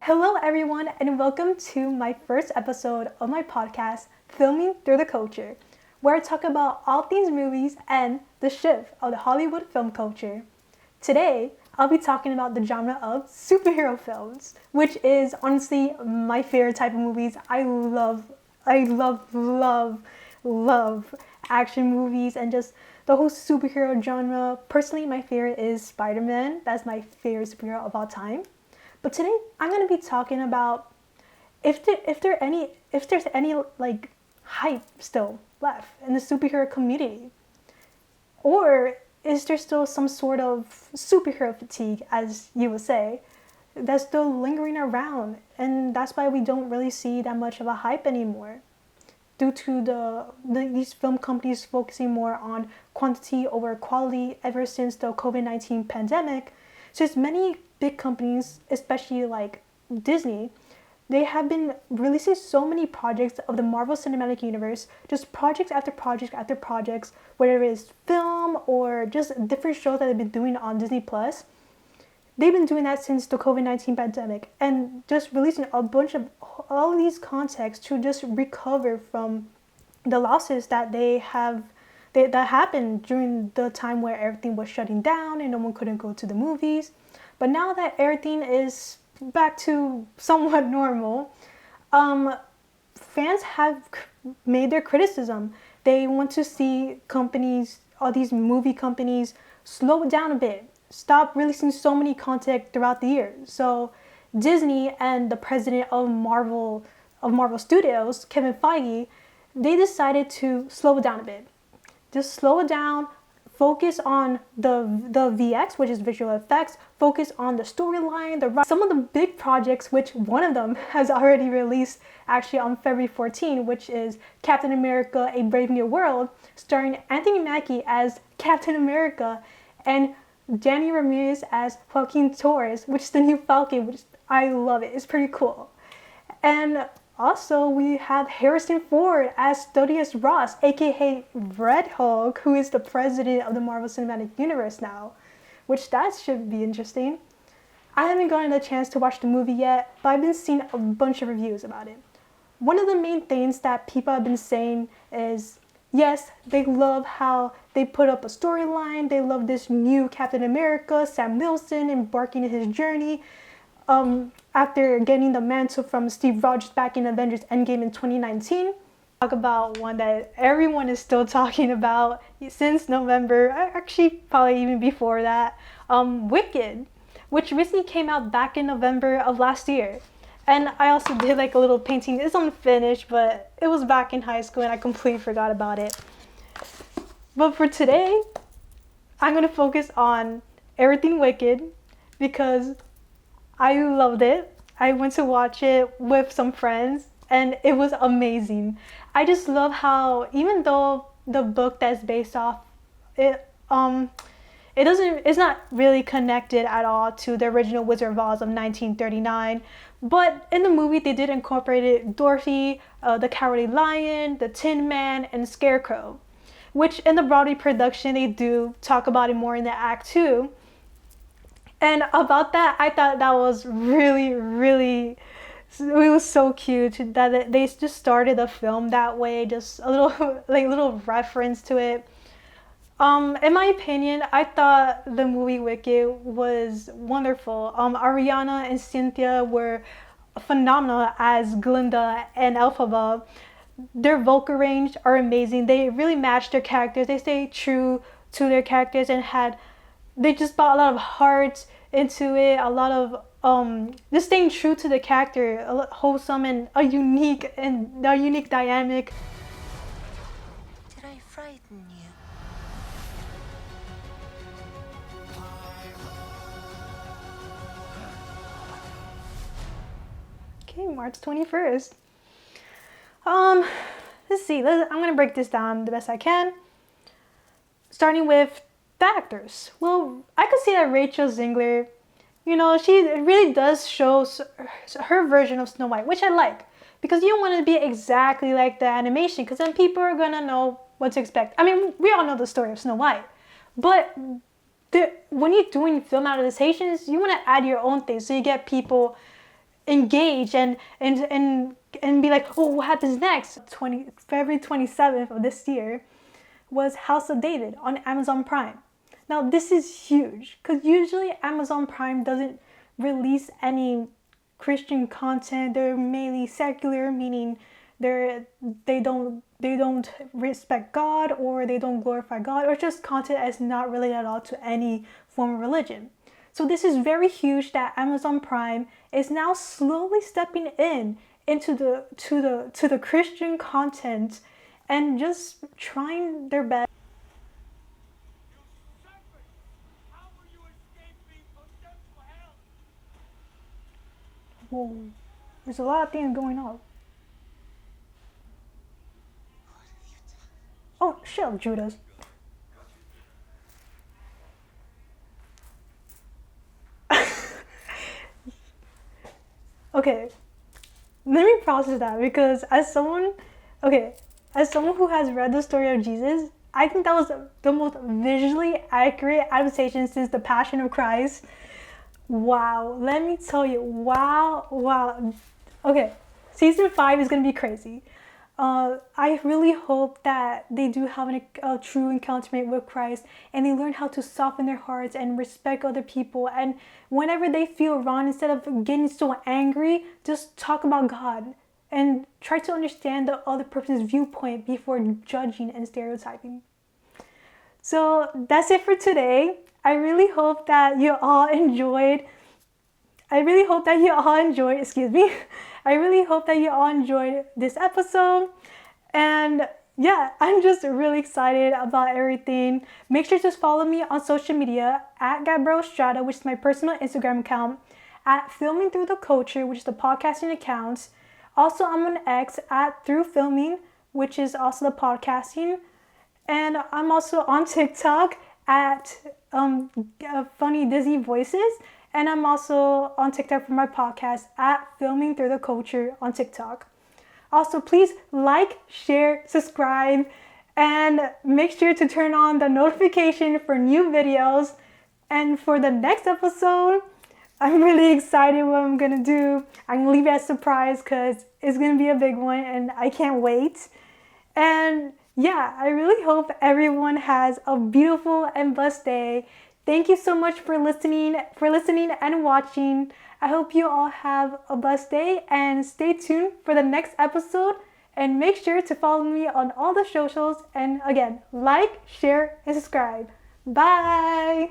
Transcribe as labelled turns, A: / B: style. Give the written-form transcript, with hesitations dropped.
A: Hello, everyone, and welcome to my first episode of my podcast, Filming Through the Culture, where I talk about all things movies and the shift of the Hollywood film culture. Today, I'll be talking about the genre of superhero films, which is honestly my favorite type of movies. I love action movies and just the whole superhero genre. Personally, my favorite is Spider-Man. That's my favorite superhero of all time. But today I'm going to be talking about if there's any like hype still left in the superhero community, or is there still some sort of superhero fatigue, as you would say, that's still lingering around, and that's why we don't really see that much of a hype anymore, due to these film companies focusing more on quantity over quality ever since the COVID-19 pandemic. Since many big companies, especially like Disney, they have been releasing so many projects of the Marvel Cinematic Universe, just projects after project after projects, whether it's film or just different shows that they've been doing on Disney Plus. They've been doing that since the COVID-19 pandemic, and just releasing a bunch of all of these contexts to just recover from the losses that that happened during the time where everything was shutting down and no one couldn't go to the movies. But now that everything is back to somewhat normal, fans have made their criticism. They want to see companies, all these movie companies, slow it down a bit. Stop releasing so many content throughout the year. So Disney and the president of Marvel Studios, Kevin Feige, they decided to slow it down a bit. Just slow it down, focus on the VX, which is visual effects, focus on the storyline, some of the big projects, which one of them has already released actually on February 14, which is Captain America: A Brave New World, starring Anthony Mackie as Captain America and Danny Ramirez as Joaquin Torres, which is the new Falcon, which I love it. It's pretty cool. And also, we have Harrison Ford as Thaddeus Ross, aka Red Hulk, who is the president of the Marvel Cinematic Universe now, which that should be interesting. I haven't gotten a chance to watch the movie yet, but I've been seeing a bunch of reviews about it. One of the main things that people have been saying is, yes, they love how they put up a storyline, they love this new Captain America, Sam Wilson, embarking in his journey, after getting the mantle from Steve Rogers back in Avengers Endgame in 2019. Talk about one that everyone is still talking about since November, actually probably even before that, Wicked, which recently came out back in November of last year. And I also did like a little painting. It's unfinished, but it was back in high school and I completely forgot about it. But for today, I'm going to focus on everything Wicked because I loved it. I went to watch it with some friends and it was amazing. I just love how, even though the book that's based off it's not really connected at all to the original Wizard of Oz of 1939, but in the movie they did incorporate Dorothy, the Cowardly Lion, the Tin Man, and Scarecrow, which in the Broadway production they do talk about it more in the Act 2. And about that, I thought that was really, it was so cute that they just started the film that way, just a little reference to it. In my opinion, I thought the movie Wicked was wonderful. Ariana and Cynthia were phenomenal as Glinda and Elphaba. Their vocal range are amazing. They really matched their characters. They stayed true to their characters and they just brought a lot of heart into it, a lot of just staying true to the character, wholesome and a unique dynamic.
B: Did I frighten you?
A: Okay, March 21st. Let's see. I'm gonna break this down the best I can. Starting with the actors. Well, I could see that Rachel Zegler, she really does show her version of Snow White, which I like, because you don't want to be exactly like the animation, because then people are gonna know what to expect. I mean, we all know the story of Snow White, but when you're doing film adaptations, you want to add your own thing, so you get people engage and be like, oh, what happens next? February 27th of this year was House of David on Amazon Prime. Now this is huge because usually Amazon Prime doesn't release any Christian content. They're mainly secular, meaning they don't respect God, or they don't glorify God, or just content that's not related at all to any form of religion. So this is very huge that Amazon Prime is now slowly stepping into the Christian content and just trying their best. Whoa, there's a lot of things going on. Oh, shut up, Judas. Okay, let me process that because as someone who has read the story of Jesus, I think that was the most visually accurate adaptation since the Passion of Christ. Wow, let me tell you, wow. Okay, season 5 is gonna be crazy. I really hope that they do have a true encounter with Christ, and they learn how to soften their hearts and respect other people. And whenever they feel wrong, instead of getting so angry, just talk about God and try to understand the other person's viewpoint before judging and stereotyping. So that's it for today. I really hope that you all enjoyed. Excuse me. I really hope that you all enjoyed this episode. And yeah, I'm just really excited about everything. Make sure to follow me on social media at Gabrielle Strada, which is my personal Instagram account, at Filming Through the Culture, which is the podcasting account. Also, I'm on X at Through Filming, which is also the podcasting. And I'm also on TikTok at Funny Disney Voices. And I'm also on TikTok for my podcast at Filming Through the Culture on TikTok. Also, please like, share, subscribe, and make sure to turn on the notification for new videos. And for the next episode, I'm really excited what I'm gonna do. I'm gonna leave it as a surprise because it's gonna be a big one and I can't wait. And yeah, I really hope everyone has a beautiful and blessed day. Thank you so much for listening and watching. I hope you all have a blessed day and stay tuned for the next episode, and make sure to follow me on all the socials, and again, like, share, and subscribe. Bye!